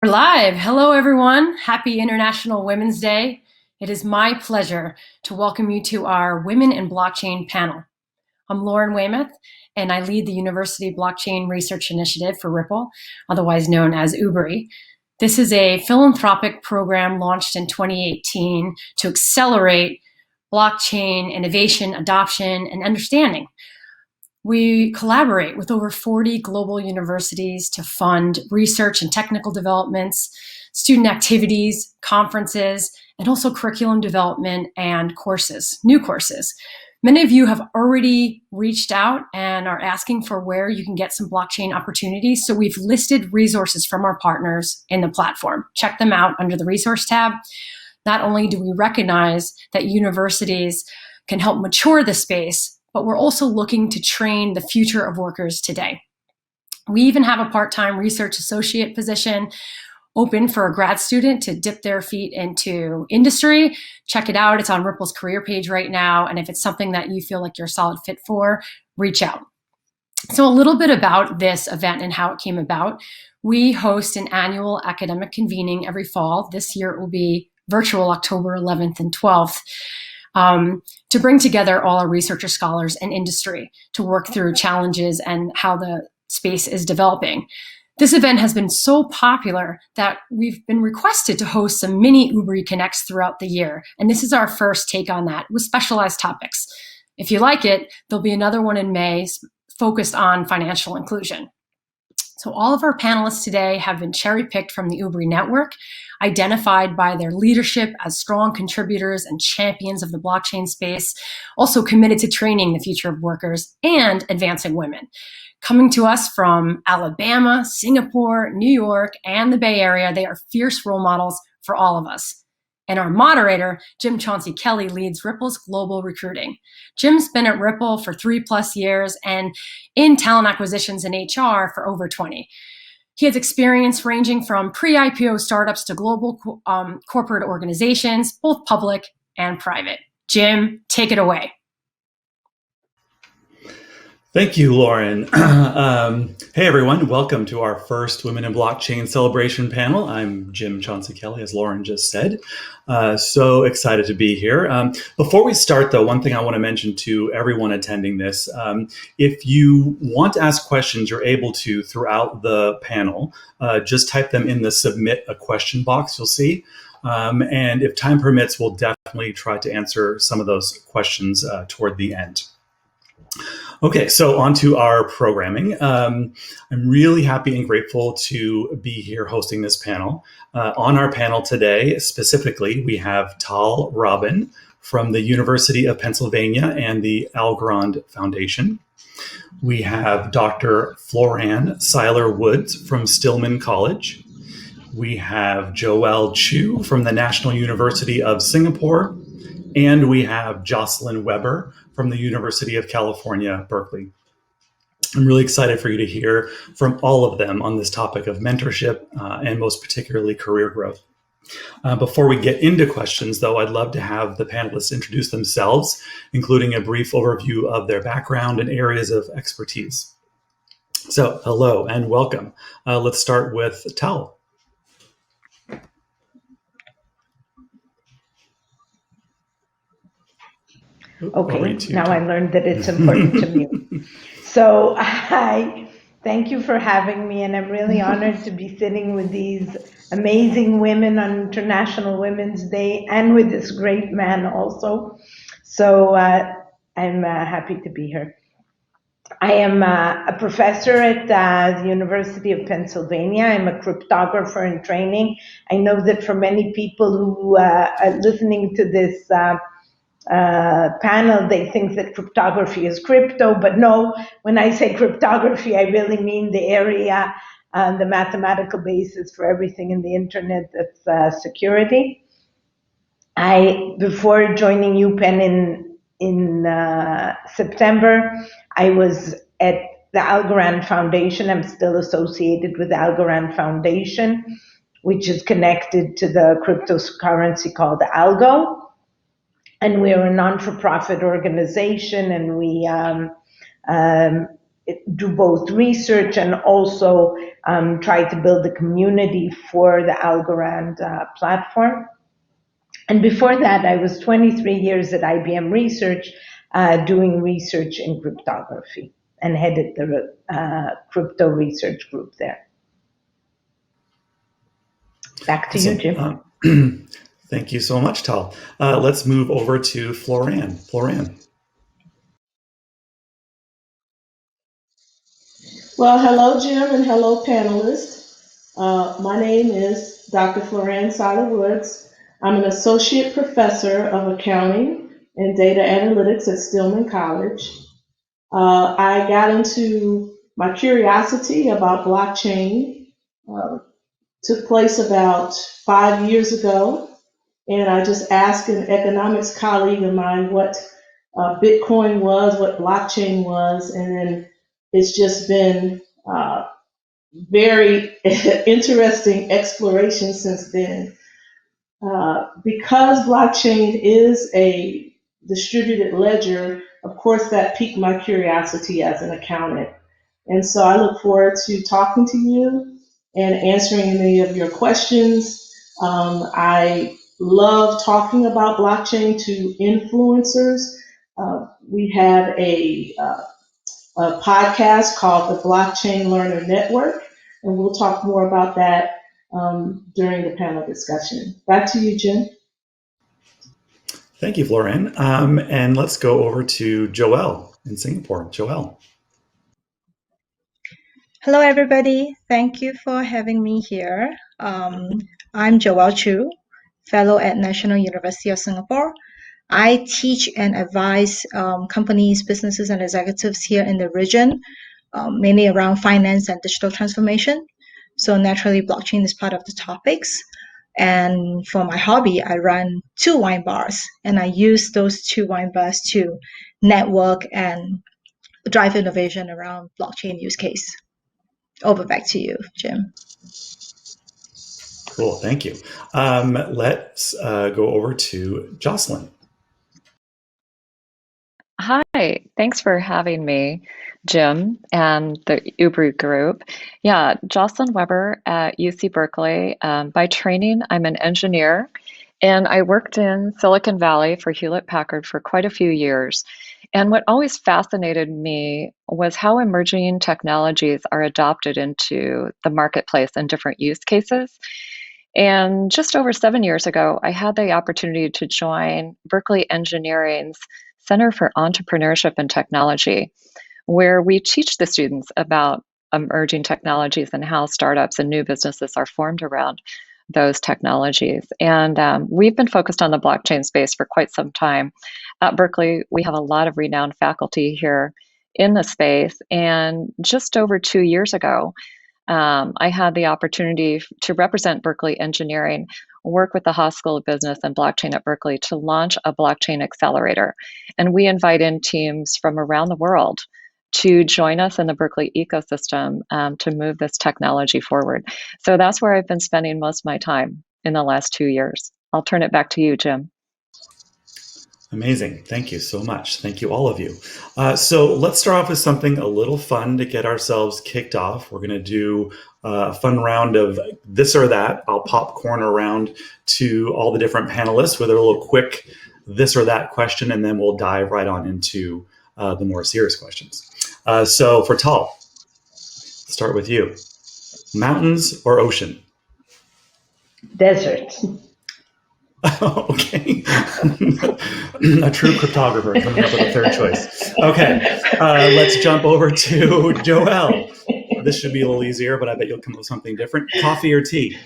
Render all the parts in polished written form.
We're live. Hello, everyone. Happy International Women's Day. It is my pleasure to welcome you to our Women in Blockchain panel. I'm Lauren Weymouth, and I lead the University Blockchain Research Initiative for Ripple, otherwise known as UBRI. This is a philanthropic program launched in 2018 to accelerate blockchain innovation, adoption, and understanding. We collaborate with over 40 global universities to fund research and technical developments, student activities, conferences, and also curriculum development and courses, new courses. Many of you have already reached out and are asking for where you can get some blockchain opportunities. So we've listed resources from our partners in the platform. Check them out under the resource tab. Not only do we recognize that universities can help mature the space, but we're also looking to train the future of workers today. We even have a part-time research associate position open for a grad student to dip their feet into industry. Check it out. It's on Ripple's career page right now. And if it's something that you feel like you're a solid fit for, reach out. So a little bit about this event and how it came about. We host an annual academic convening every fall. This year it will be virtual October 11th and 12th. To bring together all our researchers, scholars, and industry to work through challenges and how the space is developing. This event has been so popular that we've been requested to host some mini UBRI Connects throughout the year. And this is our first take on that with specialized topics. If you like it, there'll be another one in May focused on financial inclusion. So all of our panelists today have been cherry-picked from the UBRI network, identified by their leadership as strong contributors and champions of the blockchain space, also committed to training the future of workers and advancing women. Coming to us from Alabama, Singapore, New York, and the Bay Area, they are fierce role models for all of us. And our moderator, Jim Chauncey Kelly, leads Ripple's global recruiting. Jim's been at Ripple for 3+ years and in talent acquisitions and HR for over 20. He has experience ranging from pre-IPO startups to global corporate organizations, both public and private. Jim, take it away. Thank you, Lauren. Hey, everyone. Welcome to our first Women in Blockchain celebration panel. I'm Jim Chauncey Kelly, as Lauren just said. So excited to be here. Before we start, though, one thing I want to mention to everyone attending this, if you want to ask questions, you're able to throughout the panel. Just type them in the submit a question box you'll see. And if time permits, we'll definitely try to answer some of those questions toward the end. Okay, so on to our programming. I'm really happy and grateful to be here hosting this panel. On our panel today, specifically, we have Tal Rabin from the University of Pennsylvania and the Algorand Foundation. We have Dr. Floran Syler-Woods from Stillman College. We have Joelle Choo from the National University of Singapore. And we have Jocelyn Weber from the University of California, Berkeley. I'm really excited for you to hear from all of them on this topic of mentorship and most particularly career growth. Before we get into questions, though, I'd love to have the panelists introduce themselves, including a brief overview of their background and areas of expertise. So hello and welcome. Let's start with Tal. Okay, now I learned that it's important to mute. So thank you for having me, and I'm really honored to be sitting with these amazing women on International Women's Day and with this great man also. So I'm happy to be here. I am a professor at the University of Pennsylvania. I'm a cryptographer in training. I know that for many people who are listening to this panel, they think that cryptography is crypto, but no, when I say cryptography, I really mean the area, the mathematical basis for everything in the internet that's security. Before joining UPenn in September, I was at the Algorand Foundation. I'm still associated with the Algorand Foundation, which is connected to the cryptocurrency called Algo. And we're a non-for-profit organization, and we do both research and also try to build a community for the Algorand platform. And before that, I was 23 years at IBM Research doing research in cryptography and headed the crypto research group there. Back to Awesome. you, Jim. Thank you so much, Tal. Let's move over to Floran. Floran. Well, hello, Jim, and hello, panelists. My name is Dr. Floran Syler-Woods. I'm an associate professor of accounting and data analytics at Stillman College. I got into my curiosity about blockchain, took place about 5 years ago, and I just asked an economics colleague of mine what Bitcoin was, what blockchain was, and then it's just been very interesting exploration since then. Because blockchain is a distributed ledger, of course, that piqued my curiosity as an accountant. And so I look forward to talking to you and answering any of your questions. I love talking about blockchain to influencers. We have a podcast called the Blockchain Learner Network, and we'll talk more about that during the panel discussion. Back to you, Jim. Thank you, Floran. And let's go over to Joelle in Singapore. Joelle. Hello, everybody. Thank you for having me here. I'm Joelle Choo, fellow at National University of Singapore. I teach and advise companies, businesses, and executives here in the region, mainly around finance and digital transformation. So naturally, blockchain is part of the topics. And for my hobby, I run 2 wine bars, and I use those 2 wine bars to network and drive innovation around blockchain use case. Over back to you, Jim. Cool, thank you. Let's go over to Jocelyn. Hi, thanks for having me, Jim, and the UBRI group. Yeah, Jocelyn Weber at UC Berkeley. By training, I'm an engineer, and I worked in Silicon Valley for Hewlett-Packard for quite a few years. And what always fascinated me was how emerging technologies are adopted into the marketplace in different use cases. And just over 7 years ago, I had the opportunity to join Berkeley Engineering's Center for Entrepreneurship and Technology, where we teach the students about emerging technologies and how startups and new businesses are formed around those technologies. And we've been focused on the blockchain space for quite some time. At Berkeley, we have a lot of renowned faculty here in the space. And just over 2 years ago, I had the opportunity to represent Berkeley Engineering, work with the Haas School of Business and Blockchain at Berkeley to launch a blockchain accelerator. And we invite in teams from around the world to join us in the Berkeley ecosystem to move this technology forward. So that's where I've been spending most of my time in the last 2 years. I'll turn it back to you, Jim. Amazing. Thank you so much. Thank you, all of you. So let's start off with something a little fun to get ourselves kicked off. We're going to do a fun round of this or that. I'll popcorn around to all the different panelists with a little quick this or that question, and then we'll dive right on into the more serious questions. So for Tal, start with you. Mountains or ocean? Desert. Okay. A true cryptographer coming up with a third choice. Okay. Let's jump over to Joelle. This should be a little easier, but I bet you'll come up with something different. Coffee or tea?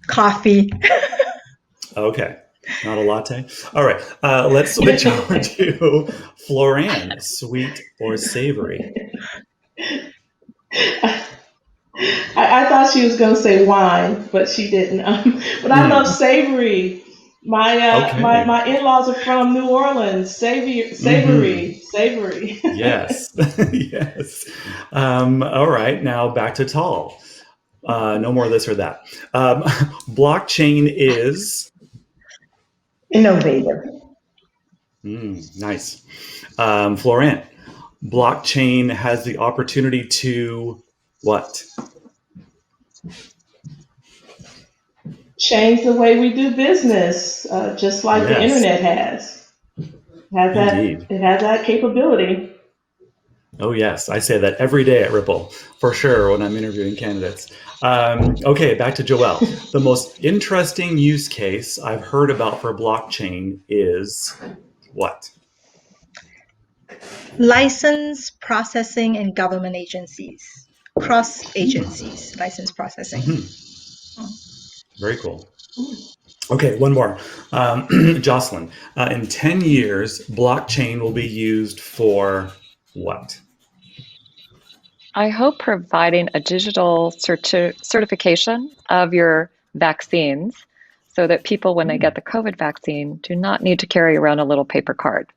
Coffee. Okay. Not a latte? All right. Let's switch over to Floran. Sweet or savory? I thought she was going to say wine, but she didn't. But I love savory. My in-laws are from New Orleans. Savory. Yes, yes. All right, now back to Tal. No more this or that. Blockchain is innovative. Nice. Floran, blockchain has the opportunity to what? Change the way we do business, just like the Yes, internet has. indeed. It has that capability. Oh, yes. I say that every day at Ripple, for sure, when I'm interviewing candidates. Okay, back to Joelle. The most interesting use case I've heard about for blockchain is what? License processing in government agencies, cross agencies, license processing. Very cool. Okay, one more. Jocelyn, in 10 years, blockchain will be used for what? I hope providing a digital certification of your vaccines so that people, when they get the COVID vaccine, do not need to carry around a little paper card.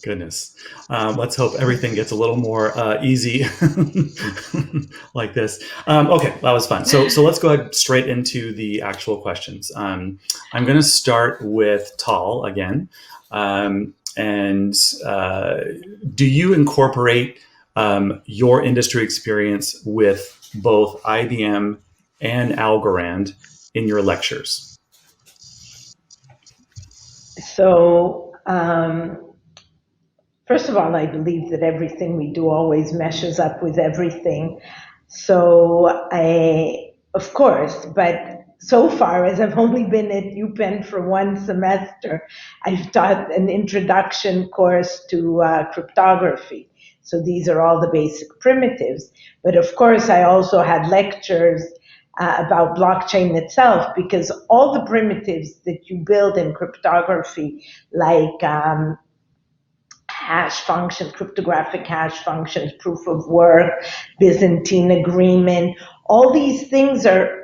Goodness. Let's hope everything gets a little more easy like this. Okay, that was fun. So let's go ahead straight into the actual questions. I'm going to start with Tal again. Do you incorporate your industry experience with both IBM and Algorand in your lectures? So, first of all, I believe that everything we do always meshes up with everything. So, of course, but so far, as I've only been at UPenn for one semester, I've taught an introduction course to cryptography. So these are all the basic primitives. But of course, I also had lectures about blockchain itself, because all the primitives that you build in cryptography, like hash functions, cryptographic hash functions, proof of work, Byzantine agreement, all these things are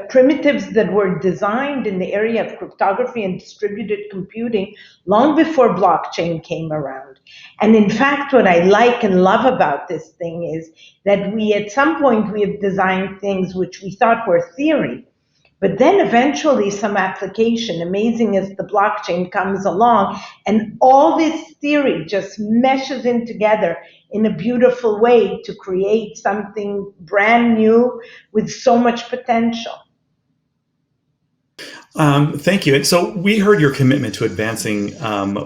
primitives that were designed in the area of cryptography and distributed computing long before blockchain came around. And in fact, what I like and love about this thing is that at some point, we have designed things which we thought were theory. But then eventually some application, amazing as the blockchain, comes along, and all this theory just meshes in together in a beautiful way to create something brand new with so much potential. Thank you. And so we heard your commitment to advancing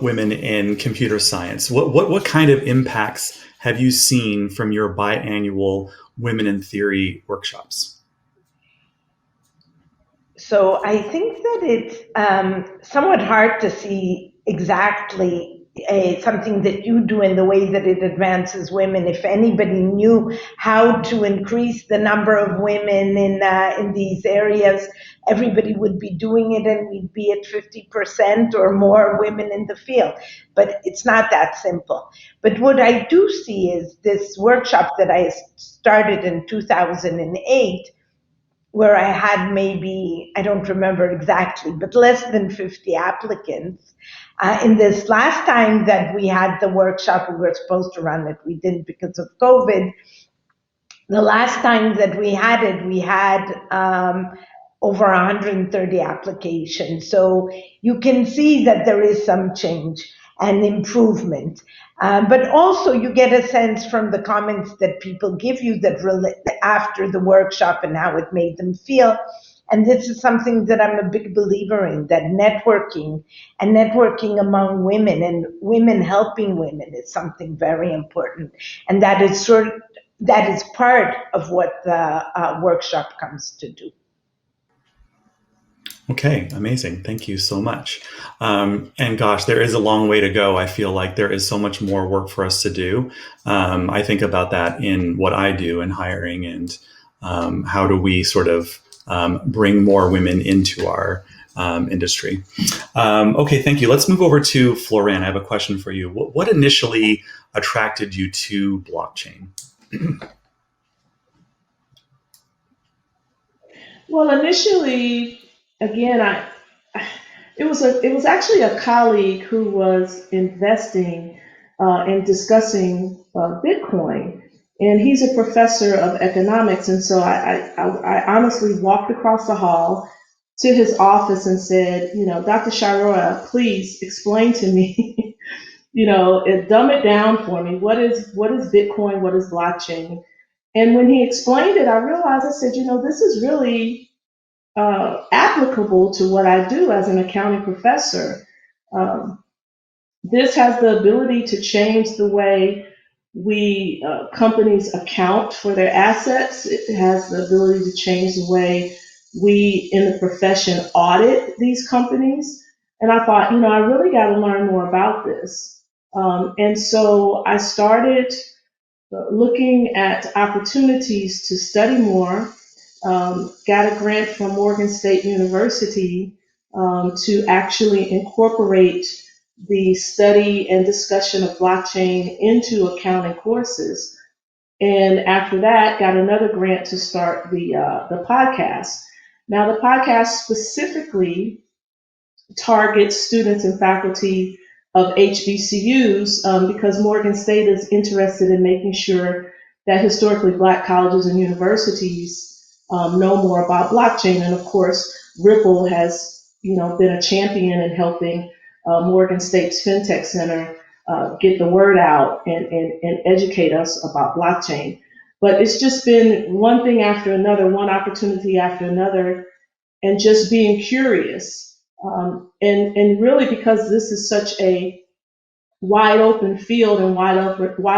women in computer science. What kind of impacts have you seen from your biannual Women in Theory workshops? So I think that it's somewhat hard to see exactly something that you do in the way that it advances women. If anybody knew how to increase the number of women in these areas, everybody would be doing it, and we'd be at 50% or more women in the field. But it's not that simple. But what I do see is this workshop that I started in 2008, where I had maybe, I don't remember exactly, but less than 50 applicants. In this last time that we had the workshop, we were supposed to run it, we didn't because of COVID. The last time that we had it, we had over 130 applications. So you can see that there is some change and improvement. But also you get a sense from the comments that people give you that after the workshop and how it made them feel. And this is something that I'm a big believer in, that networking and networking among women and women helping women is something very important. And that is part of what the workshop comes to do. Okay, amazing. Thank you so much. And gosh, there is a long way to go. I feel like there is so much more work for us to do. I think about that in what I do in hiring, and how do we sort of bring more women into our industry. Okay, thank you. Let's move over to Floran. I have a question for you. What initially attracted you to blockchain? Well, initially, again, it was actually a colleague who was investing and discussing Bitcoin, and he's a professor of economics, and so I honestly walked across the hall to his office and said, Dr. Sharoa, please explain to me, dumb it down for me. What is Bitcoin? What is blockchain? And when he explained it, I realized, I said, this is really applicable to what I do as an accounting professor. Um, this has the ability to change the way we companies account for their assets. It has the ability to change the way we in the profession audit these companies. And I thought, I really got to learn more about this. And so I started looking at opportunities to study more. Got a grant from Morgan State University to actually incorporate the study and discussion of blockchain into accounting courses. And after that, got another grant to start the podcast. Now, the podcast specifically targets students and faculty of HBCUs because Morgan State is interested in making sure that historically Black colleges and universities know more about blockchain. And of course, Ripple has been a champion in helping Morgan State's FinTech Center get the word out and educate us about blockchain. But it's just been one thing after another, one opportunity after another, and just being curious. And really, because this is such a wide open field and wide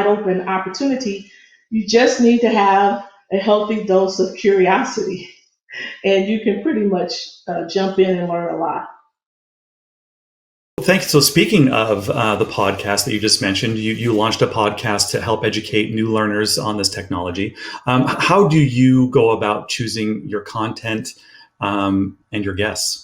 open opportunity, you just need to have a healthy dose of curiosity, and you can pretty much jump in and learn a lot. Thanks. So speaking of the podcast that you just mentioned, you launched a podcast to help educate new learners on this technology. How do you go about choosing your content and your guests?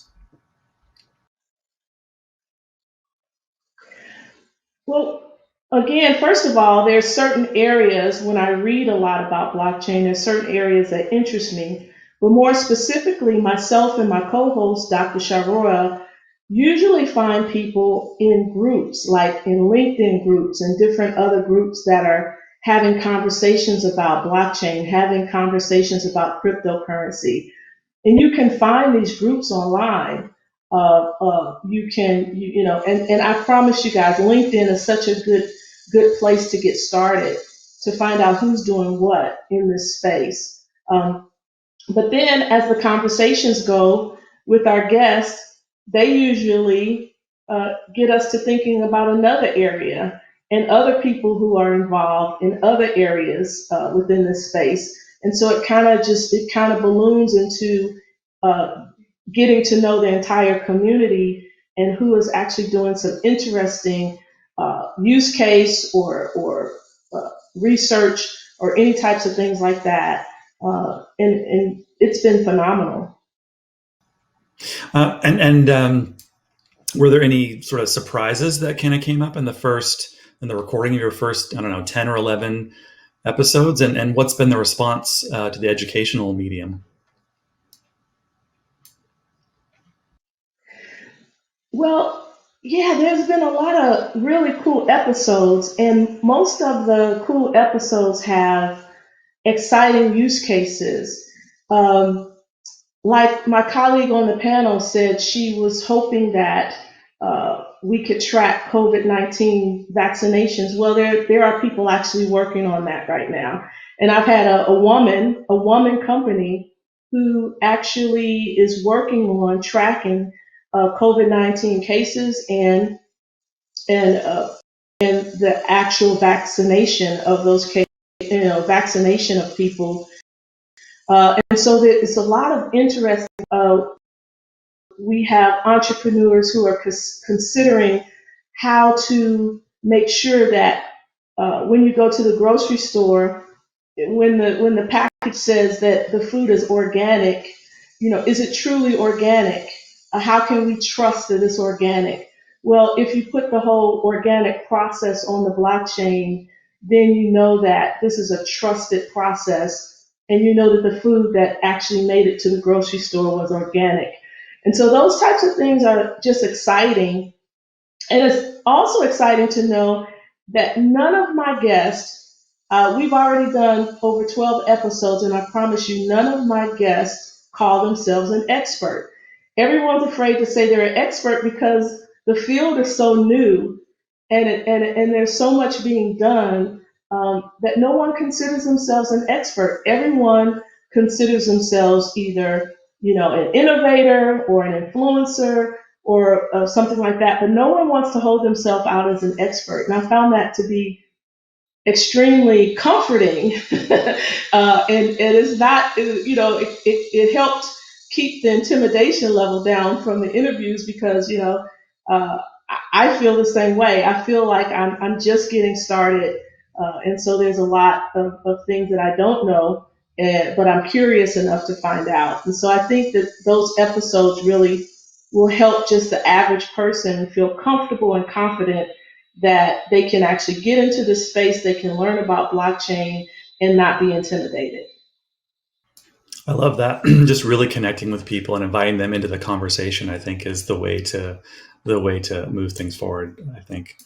Well, again, first of all, there's certain areas when I read a lot about blockchain, there's certain areas that interest me. But more specifically, myself and my co-host, Dr. Sharoya, usually find people in groups, like in LinkedIn groups and different other groups that are having conversations about blockchain, having conversations about cryptocurrency. And you can find these groups online. You can, and I promise you guys, LinkedIn is such a good place to get started to find out who's doing what in this space. But then as the conversations go with our guests, they usually get us to thinking about another area and other people who are involved in other areas within this space. And so it kind of balloons into getting to know the entire community and who is actually doing some interesting use case or research or any types of things like that. And it's been phenomenal. And were there any sort of surprises that kind of came up in the recording of your first, I don't know, 10 or 11 episodes? And what's been the response to the educational medium? Well, yeah, there's been a lot of really cool episodes, and most of the cool episodes have exciting use cases. Like my colleague on the panel said, she was hoping that we could track COVID-19 vaccinations. Well, there are people actually working on that right now. And I've had a woman company who actually is working on tracking COVID-19 cases and the actual vaccination of those cases, vaccination of people. And so there's a lot of interest. We have entrepreneurs who are considering how to make sure that when you go to the grocery store, when the package says that the food is organic, is it truly organic? How can we trust that it's organic? Well, if you put the whole organic process on the blockchain, then you know that this is a trusted process, and you know that the food that actually made it to the grocery store was organic. And so those types of things are just exciting. And it's also exciting to know that none of my guests, we've already done over 12 episodes, and I promise you, none of my guests call themselves an expert. Everyone's afraid to say they're an expert because the field is so new and there's so much being done that no one considers themselves an expert. Everyone considers themselves either, an innovator or an influencer or something like that, but no one wants to hold themselves out as an expert. And I found that to be extremely comforting. And it's not, it helped keep the intimidation level down from the interviews because, I feel the same way. I feel like I'm just getting started. And so there's a lot of things that I don't know, but I'm curious enough to find out. And so I think that those episodes really will help just the average person feel comfortable and confident that they can actually get into the space, they can learn about blockchain and not be intimidated. I love that. Just really connecting with people and inviting them into the conversation, I think, is the way to move things forward, I think.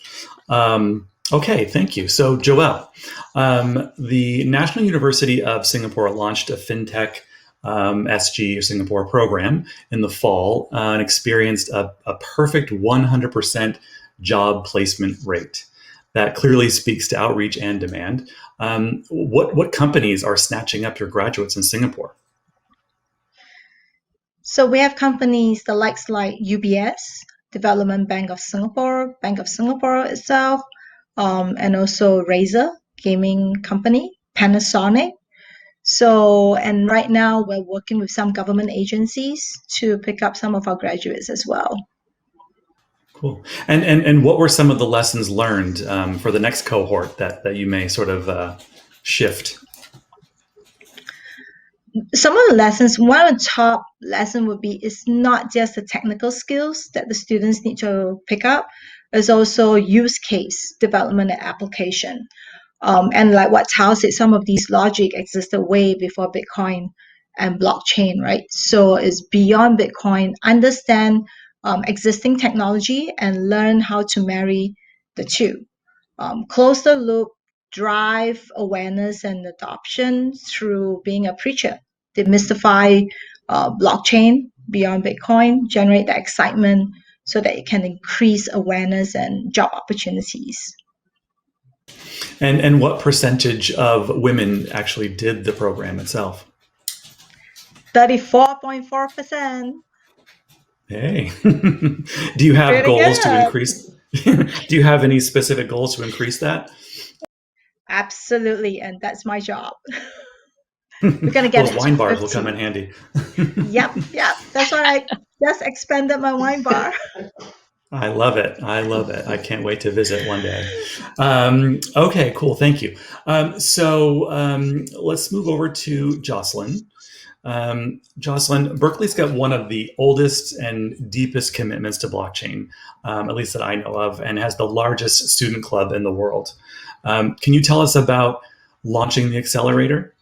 Okay, thank you. So, Joelle, the National University of Singapore launched a FinTech SG Singapore program in the fall and experienced a perfect 100% job placement rate. That clearly speaks to outreach and demand. What companies are snatching up your graduates in Singapore? So we have companies the likes like UBS, Development Bank of Singapore itself, and also Razer gaming company, Panasonic. So, and right now we're working with some government agencies to pick up some of our graduates as well. Cool. And what were some of the lessons learned for the next cohort that you may sort of shift? Some of the lessons, one of the top lesson would be, it's not just the technical skills that the students need to pick up, it's also use case development and application. And like what Tal said, some of these logic existed way before Bitcoin and blockchain, right? So it's beyond Bitcoin, understand existing technology and learn how to marry the two. Close the loop, drive awareness and adoption through being a preacher. Demystify blockchain beyond Bitcoin, generate the excitement so that it can increase awareness and job opportunities. And what percentage of women actually did the program itself? 34.4%. Hey, do you have Pretty goals good. to increase? Do you have any specific goals to increase that? Absolutely, and that's my job. We're gonna get those it wine to bars 50. will come in handy. Yep. That's why I just expanded my wine bar. I love it. I can't wait to visit one day. Okay, cool. Thank you. So let's move over to Jocelyn. Jocelyn, Berkeley's got one of the oldest and deepest commitments to blockchain, at least that I know of, and has the largest student club in the world. Can you tell us about launching the Accelerator?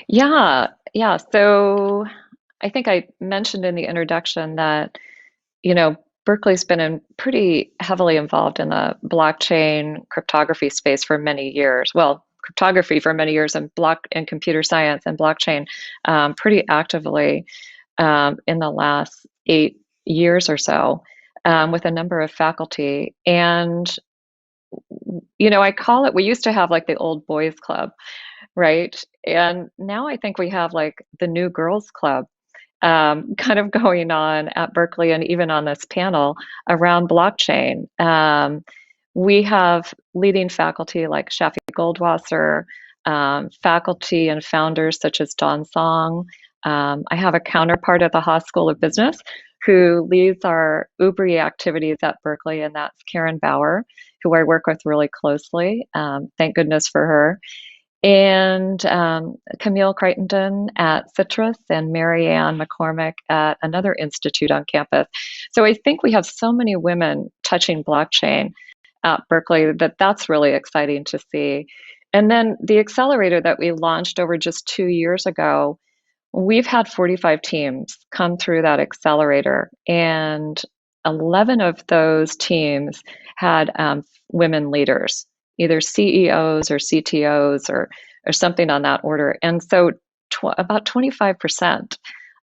Yeah. So I think I mentioned in the introduction that, Berkeley's been pretty heavily involved in the blockchain cryptography space for many years. Well, cryptography for many years and computer science and blockchain pretty actively in the last 8 years or so with a number of faculty. And, I call it, we used to have like the old boys club, right? And now I think we have like the new girls club kind of going on at Berkeley and even on this panel around blockchain. We have leading faculty like Shafi Goldwasser, faculty and founders such as Don Song. I have a counterpart at the Haas School of Business who leads our UBRI activities at Berkeley, and that's Karen Bauer, who I work with really closely. Thank goodness for her. And Camille Crittenden at Citrus and Marianne McCormick at another institute on campus. So I think we have so many women touching blockchain at Berkeley that's really exciting to see. And then the accelerator that we launched over just 2 years ago, we've had 45 teams come through that accelerator, and 11 of those teams had women leaders, either CEOs or CTOs or something on that order. And so about 25%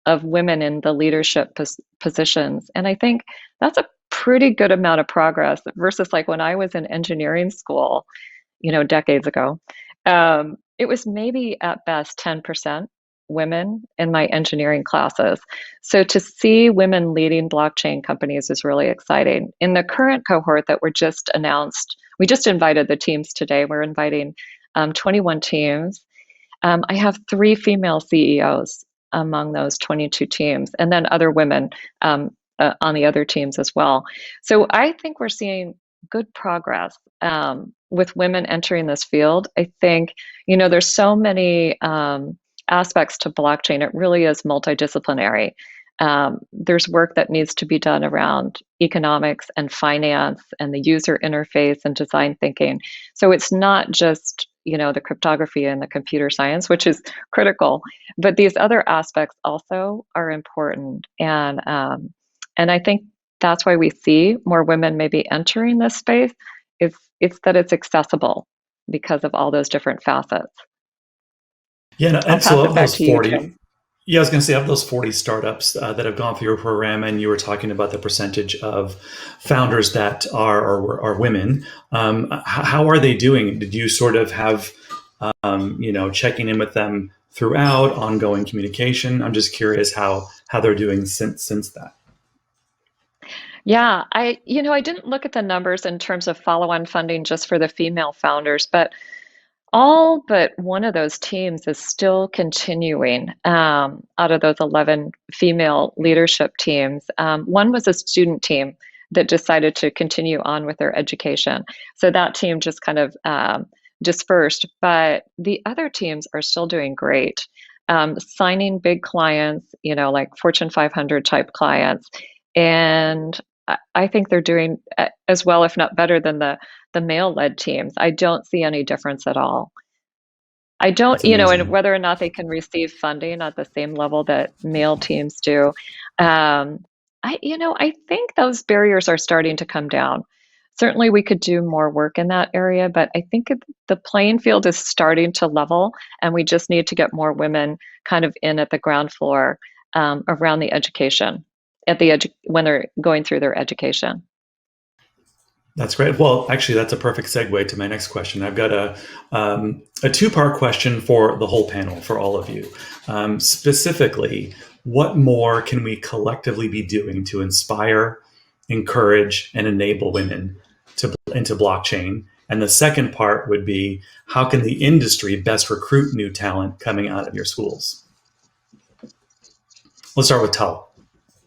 of women in the leadership positions. And I think that's a pretty good amount of progress versus like when I was in engineering school, decades ago. It was maybe at best 10% women in my engineering classes. So to see women leading blockchain companies is really exciting. In the current cohort that were just announced, we just invited the teams today. We're inviting 21 teams. I have 3 female CEOs among those 22 teams, and then other women on the other teams as well. So I think we're seeing good progress with women entering this field. I think, there's so many aspects to blockchain. It really is multidisciplinary. There's work that needs to be done around economics and finance and the user interface and design thinking. So it's not just the cryptography and the computer science, which is critical, but these other aspects also are important. And I think that's why we see more women maybe entering this space. It's that it's accessible because of all those different facets. Yeah, and so of those 40, Jim. yeah, I was going to say of those 40 startups that have gone through your program, and you were talking about the percentage of founders that are women. How are they doing? Did you sort of have, checking in with them throughout, ongoing communication? I'm just curious how they're doing since that. Yeah, I didn't look at the numbers in terms of follow-on funding just for the female founders, but all but one of those teams is still continuing out of those 11 female leadership teams. One was a student team that decided to continue on with their education. So that team just kind of dispersed, but the other teams are still doing great. Signing big clients, like Fortune 500 type clients. And I think they're doing as well, if not better, than the male-led teams. I don't see any difference at all. I don't, and whether or not they can receive funding at the same level that male teams do. I think those barriers are starting to come down. Certainly we could do more work in that area, but I think the playing field is starting to level, and we just need to get more women kind of in at the ground floor around the education, when they're going through their education. That's great. Well, actually, that's a perfect segue to my next question. I've got a two-part question for the whole panel, for all of you. Specifically, what more can we collectively be doing to inspire, encourage, and enable women into blockchain? And the second part would be, how can the industry best recruit new talent coming out of your schools? Let's start with Tal.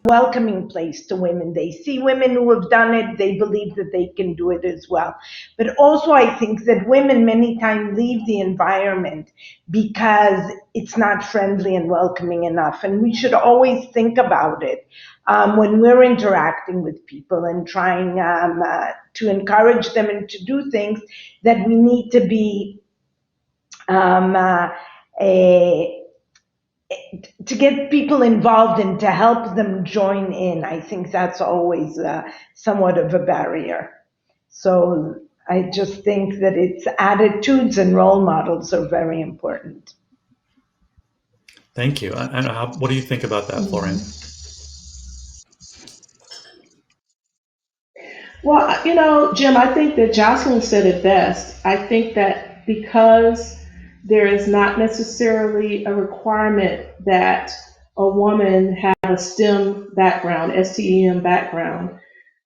Welcoming place to women. They see women who have done it, they believe that they can do it as well. But also I think that women many times leave the environment because it's not friendly and welcoming enough. And we should always think about it when we're interacting with people and trying to encourage them and to do things, that we need to be to get people involved and to help them join in. I think that's always somewhat of a barrier. So I just think that it's attitudes and role models are very important. Thank you. What do you think about that, Floran? Well, Jim, I think that Jocelyn said it best. I think that because there is not necessarily a requirement that a woman have a STEM background, STEM background,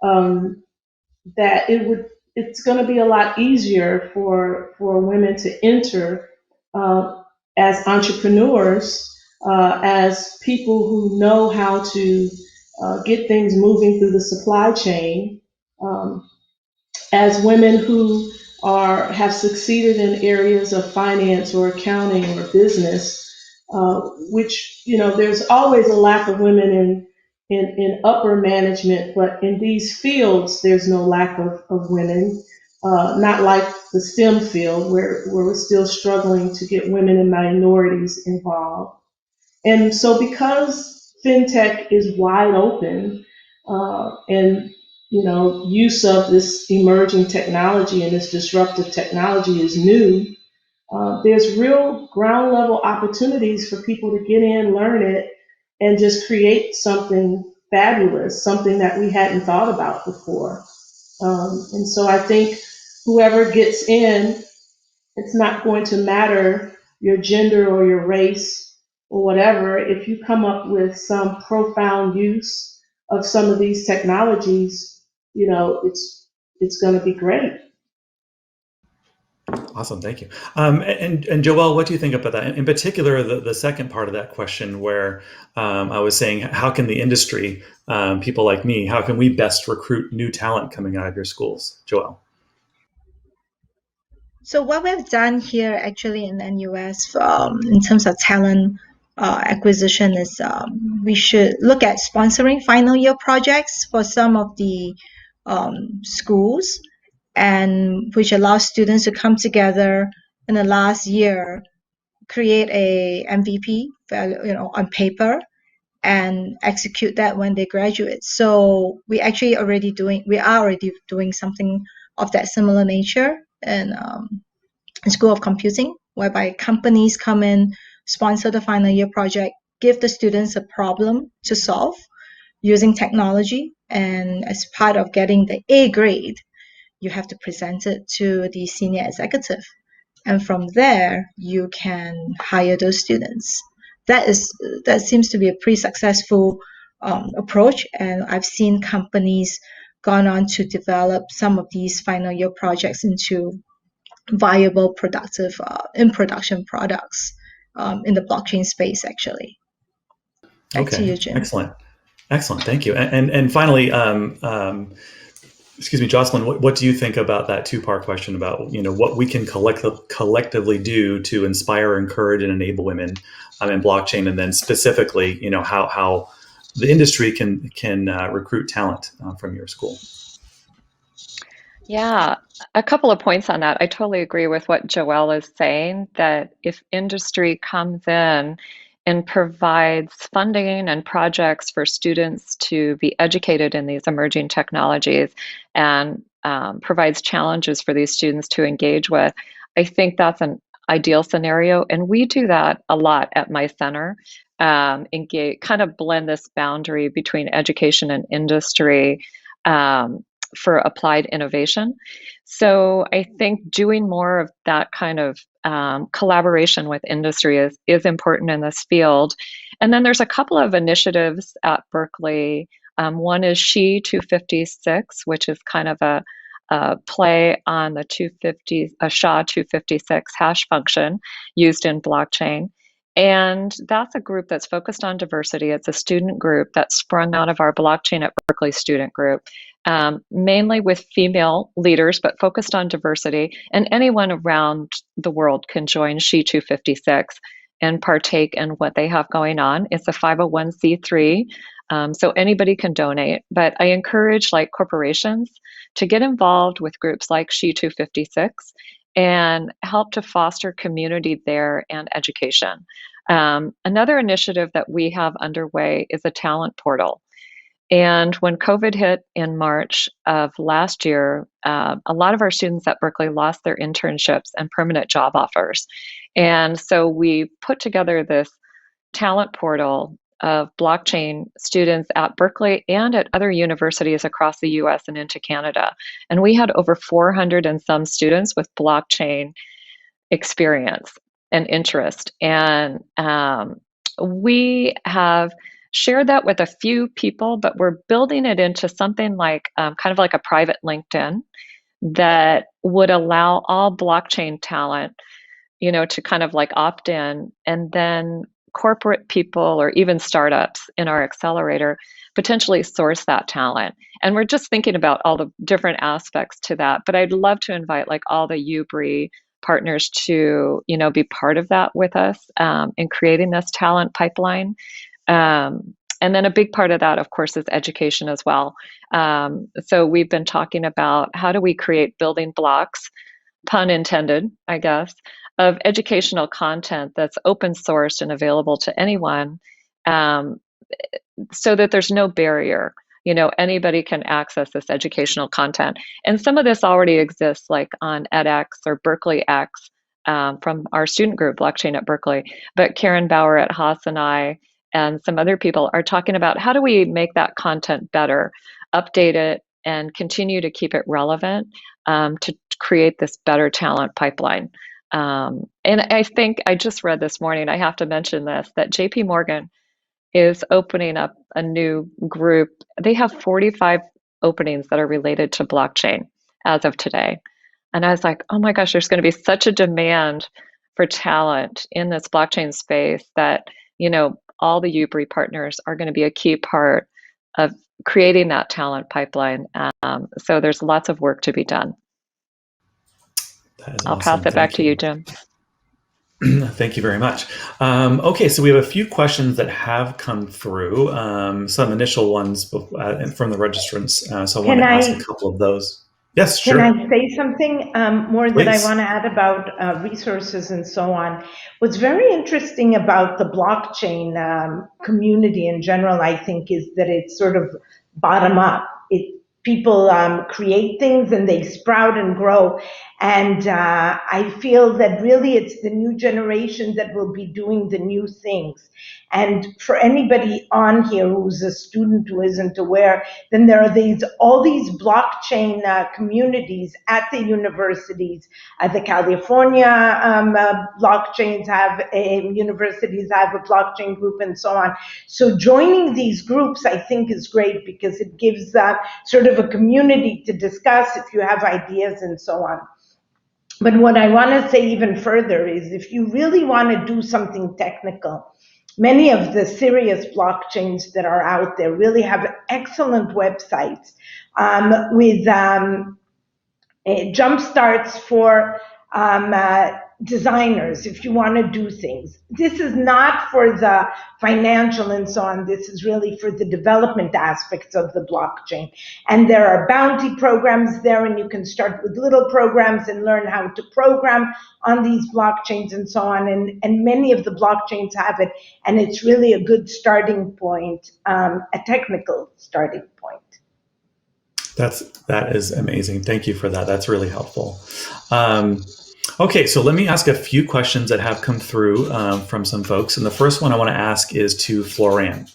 that it's going to be a lot easier for women to enter as entrepreneurs, as people who know how to get things moving through the supply chain, as women who have succeeded in areas of finance or accounting or business, which, there's always a lack of women in upper management, but in these fields, there's no lack of women, not like the STEM field where we're still struggling to get women and minorities involved. And so because FinTech is wide open, and use of this emerging technology and this disruptive technology is new, there's real ground level opportunities for people to get in, learn it, and just create something fabulous, something that we hadn't thought about before. And so I think whoever gets in, it's not going to matter your gender or your race or whatever. If you come up with some profound use of some of these technologies, it's going to be great. Awesome, thank you. And Joelle, what do you think about that? In particular, the second part of that question, where I was saying, how can the industry, people like me, how can we best recruit new talent coming out of your schools? Joelle. So what we've done here actually in NUS in terms of talent acquisition is we should look at sponsoring final year projects for some of the schools, and which allows students to come together in the last year, create a MVP, on paper, and execute that when they graduate. So we are already doing something of that similar nature in School of Computing, whereby companies come in, sponsor the final year project, give the students a problem to solve using technology, and as part of getting the A grade, you have to present it to the senior executive. And from there, you can hire those students. That seems to be a pretty successful approach, and I've seen companies gone on to develop some of these final year projects into viable, productive, in production products in the blockchain space, actually. Back to you, Jim. Excellent. Thank you. And finally, excuse me, Jocelyn, what do you think about that two-part question about, what we can collectively do to inspire, encourage, and enable women in blockchain, and then specifically, how the industry can recruit talent from your school? Yeah, a couple of points on that. I totally agree with what Joelle is saying, that if industry comes in and provides funding and projects for students to be educated in these emerging technologies, and provides challenges for these students to engage with, I think that's an ideal scenario. And we do that a lot at my center, kind of blend this boundary between education and industry for applied innovation. So I think doing more of that kind of collaboration with industry is important in this field. And then there's a couple of initiatives at Berkeley. One is SHE 256, which is kind of a play on the SHA 256 hash function used in blockchain. And that's a group that's focused on diversity. It's a student group that sprung out of our Blockchain at Berkeley student group, mainly with female leaders, but focused on diversity. And anyone around the world can join SHE 256 and partake in what they have going on. It's a 501c3, so anybody can donate. But I encourage corporations to get involved with groups like SHE 256 and help to foster community there and education. Another initiative that we have underway is a talent portal. And when COVID hit in March of last year, a lot of our students at Berkeley lost their internships and permanent job offers. And so we put together this talent portal of blockchain students at Berkeley and at other universities across the US and into Canada. And we had over 400 and some students with blockchain experience and interest. And we have shared that with a few people, but we're building it into something like kind of like a private LinkedIn that would allow all blockchain talent, to kind of opt in, and then corporate people or even startups in our accelerator potentially source that talent. And we're just thinking about all the different aspects to that. But I'd love to invite all the UBRI partners to, be part of that with us in creating this talent pipeline. And then a big part of that, of course, is education as well. So we've been talking about how do we create building blocks, pun intended, I guess, of educational content that's open sourced and available to anyone, so that there's no barrier. Anybody can access this educational content. And some of this already exists, like on edX or Berkeley X, from our student group, Blockchain at Berkeley. But Karen Bauer at Haas and I and some other people are talking about how do we make that content better, update it, and continue to keep it relevant to create this better talent pipeline. And I think I just read this morning, I have to mention this, that JP Morgan is opening up a new group. They have 45 openings that are related to blockchain as of today. And I was like, oh my gosh, there's going to be such a demand for talent in this blockchain space that, all the UBRI partners are going to be a key part of creating that talent pipeline. So there's lots of work to be done. I'll pass it back to you, Jim. Thank you very much. Okay, so we have a few questions that have come through, some initial ones from the registrants. So I want to ask a couple of those. Yes, sure. Can I say something more that I want to add about resources and so on? What's very interesting about the blockchain community in general, I think, is that it's sort of bottom up. People create things and they sprout and grow. And I feel that really it's the new generation that will be doing the new things. And for anybody on here who's a student who isn't aware, then there are all these blockchain communities at the universities. The California blockchains universities have a blockchain group and so on. So joining these groups, I think, is great because it gives sort of a community to discuss if you have ideas and so on. But what I want to say even further is if you really want to do something technical, many of the serious blockchains that are out there really have excellent websites with jump starts for designers if you want to do things. This is not for the financial and so on. This is really for the development aspects of the blockchain. And there are bounty programs there, and you can start with little programs and learn how to program on these blockchains and so on. And many of the blockchains have it, and it's really a good starting point, a technical starting point. That is amazing. Thank you for that. That's really helpful. Okay, so let me ask a few questions that have come through from some folks. And the first one I want to ask is to Floran.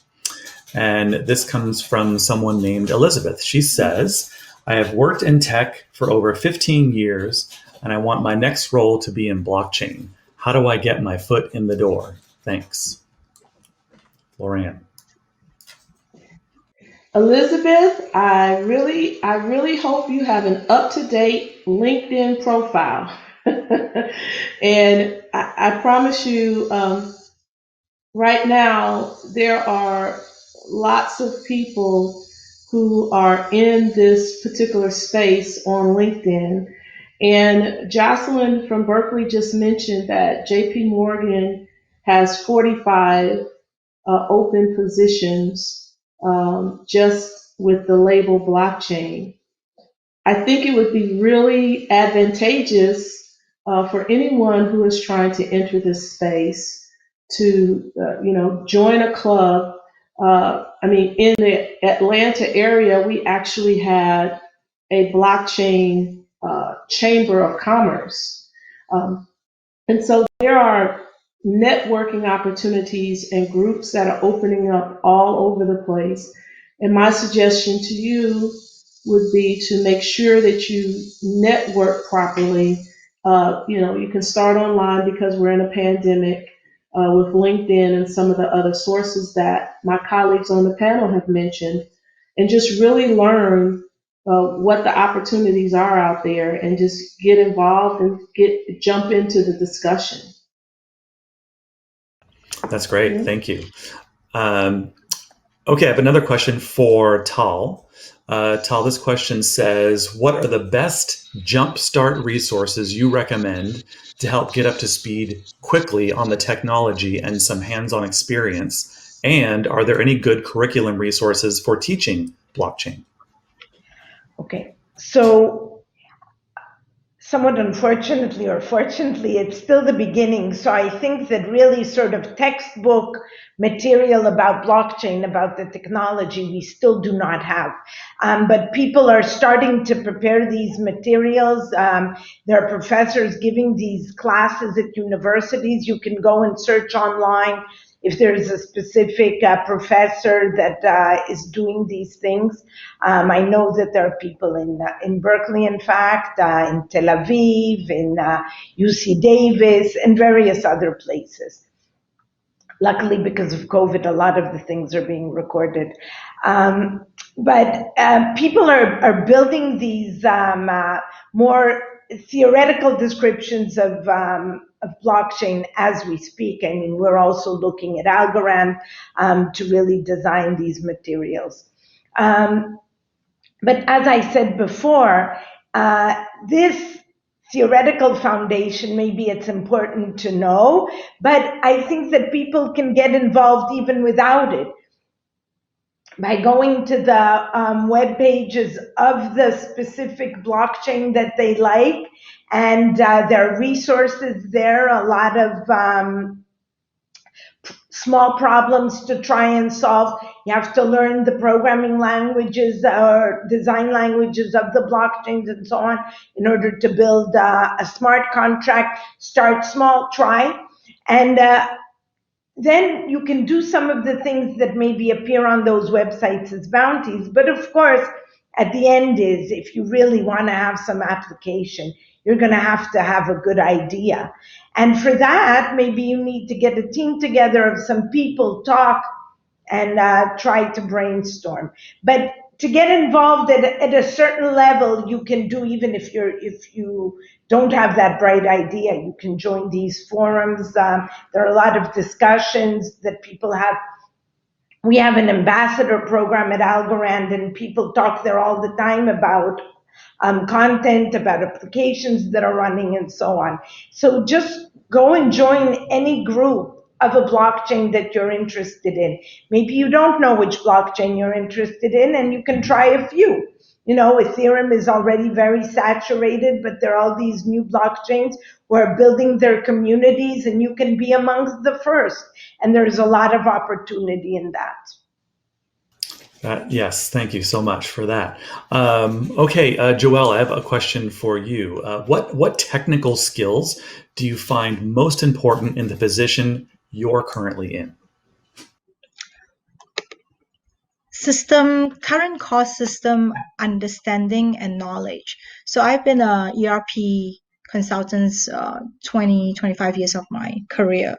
And this comes from someone named Elizabeth. She says, I have worked in tech for over 15 years, and I want my next role to be in blockchain. How do I get my foot in the door? Thanks. Floran. Elizabeth, I really hope you have an up-to-date LinkedIn profile. And I promise you, right now, there are lots of people who are in this particular space on LinkedIn. And Jocelyn from Berkeley just mentioned that JP Morgan has 45 open positions just with the label blockchain. I think it would be really advantageous for anyone who is trying to enter this space to, join a club. In the Atlanta area, we actually had a blockchain chamber of commerce. And so there are networking opportunities and groups that are opening up all over the place. And my suggestion to you would be to make sure that you network properly. You can start online because we're in a pandemic with LinkedIn and some of the other sources that my colleagues on the panel have mentioned, and just really learn what the opportunities are out there and just get involved and jump into the discussion. That's great. Mm-hmm. Thank you. Okay, I have another question for Tal. Tal, this question says, what are the best jumpstart resources you recommend to help get up to speed quickly on the technology and some hands-on experience? And are there any good curriculum resources for teaching blockchain? Okay, so somewhat unfortunately or fortunately, it's still the beginning. So I think that really sort of textbook material about blockchain, about the technology, we still do not have. But people are starting to prepare these materials. There are professors giving these classes at universities. You can go and search online if there's a specific professor that is doing these things. I know that there are people in Berkeley, in fact, in Tel Aviv, in UC Davis, and various other places. Luckily, because of COVID, a lot of the things are being recorded. But people are building these more theoretical descriptions of blockchain as we speak. I mean, we're also looking at Algorand to really design these materials. But as I said before, this theoretical foundation, maybe it's important to know, but I think that people can get involved even without it by going to the web pages of the specific blockchain that they like, and there are resources there, a lot of small problems to try and solve. You have to learn the programming languages or design languages of the blockchains and so on in order to build a smart contract. Start small, try, and then you can do some of the things that maybe appear on those websites as bounties. But of course, at the end is, if you really want to have some application, you're going to have a good idea. And for that, maybe you need to get a team together of some people, talk, and try to brainstorm. But to get involved at a certain level, you can do, even if you don't have that bright idea, you can join these forums. There are a lot of discussions that people have. We have an ambassador program at Algorand, and people talk there all the time about content, about applications that are running, and so on. So just go and join any group of a blockchain that you're interested in. Maybe you don't know which blockchain you're interested in, and you can try a few. You know, Ethereum is already very saturated, but there are all these new blockchains who are building their communities, and you can be amongst the first. And there's a lot of opportunity in that. Yes, thank you so much for that. Okay, Joelle, I have a question for you. What technical skills do you find most important in the position you're currently in? Current cost system understanding and knowledge. So I've been a ERP consultant 25 years of my career.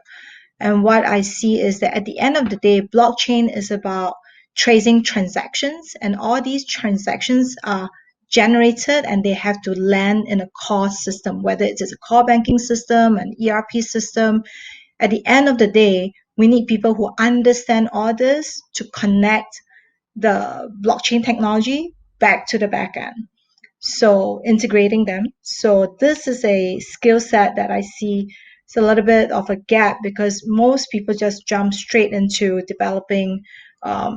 And what I see is that at the end of the day, blockchain is about tracing transactions, and all these transactions are generated and they have to land in a core system, whether it is a core banking system, an ERP system. At the end of the day, we need people who understand all this to connect the blockchain technology back to the back end. So integrating them. So this is a skill set that I see it's a little bit of a gap, because most people just jump straight into developing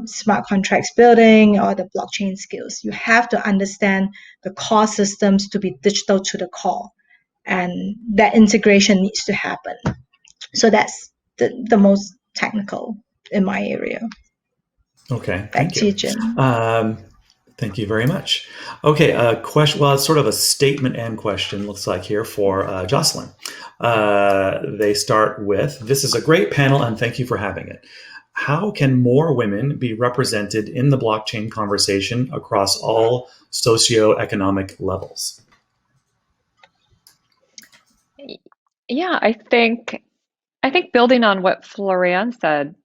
smart contracts building or the blockchain skills. You have to understand the core systems to be digital to the core, and that integration needs to happen. So that's the most technical in my area. Okay, Back thank to you. you, Jim. Thank you very much. Okay, question. Well, it's sort of a statement and question, looks like here, for Jocelyn. They start with, "This is a great panel and thank you for having it. How can more women be represented in the blockchain conversation across all socioeconomic levels?" Yeah, I think building on what Floran said,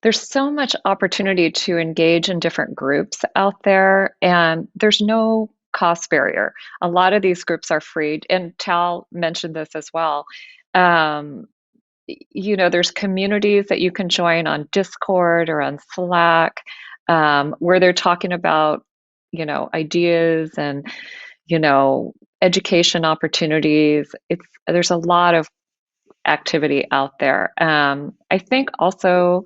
there's so much opportunity to engage in different groups out there, and there's no cost barrier. A lot of these groups are free, and Tal mentioned this as well. There's communities that you can join on Discord or on Slack, where they're talking about, ideas and, education opportunities. There's a lot of activity out there. I think also,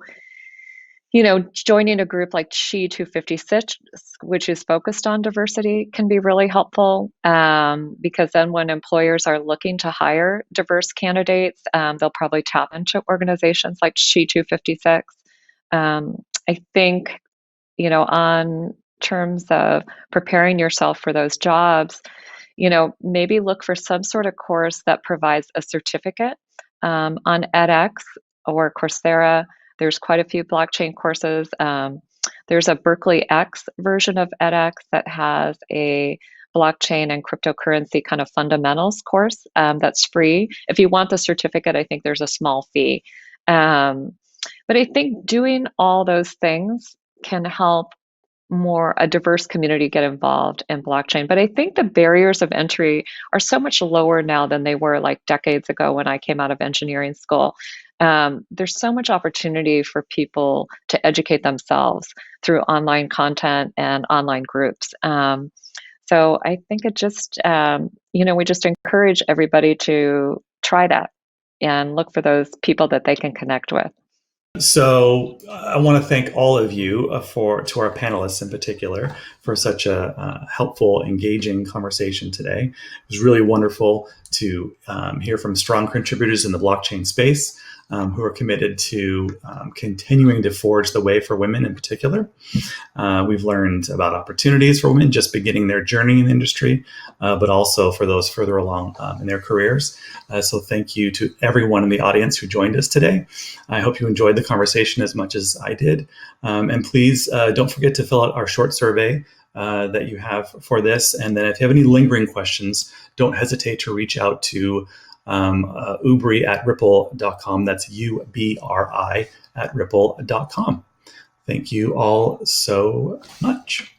joining a group like She 256, which is focused on diversity, can be really helpful, because then when employers are looking to hire diverse candidates, they'll probably tap into organizations like She 256. I think, on terms of preparing yourself for those jobs, maybe look for some sort of course that provides a certificate on edX or Coursera. There's quite a few blockchain courses. There's a Berkeley X version of edX that has a blockchain and cryptocurrency kind of fundamentals course that's free. If you want the certificate, I think there's a small fee. But I think doing all those things can help a diverse community get involved in blockchain. But I think the barriers of entry are so much lower now than they were like decades ago when I came out of engineering school. There's so much opportunity for people to educate themselves through online content and online groups. So I think it just, we just encourage everybody to try that and look for those people that they can connect with. So I want to thank all of you to our panelists in particular for such a helpful, engaging conversation today. It was really wonderful to hear from strong contributors in the blockchain space who are committed to continuing to forge the way for women in particular. We've learned about opportunities for women just beginning their journey in the industry, but also for those further along in their careers. So thank you to everyone in the audience who joined us today. I hope you enjoyed the conversation as much as I did. And please don't forget to fill out our short survey that you have for this. And then if you have any lingering questions, don't hesitate to reach out to UBRI at ripple.com. That's UBRI at ripple.com. Thank you all so much.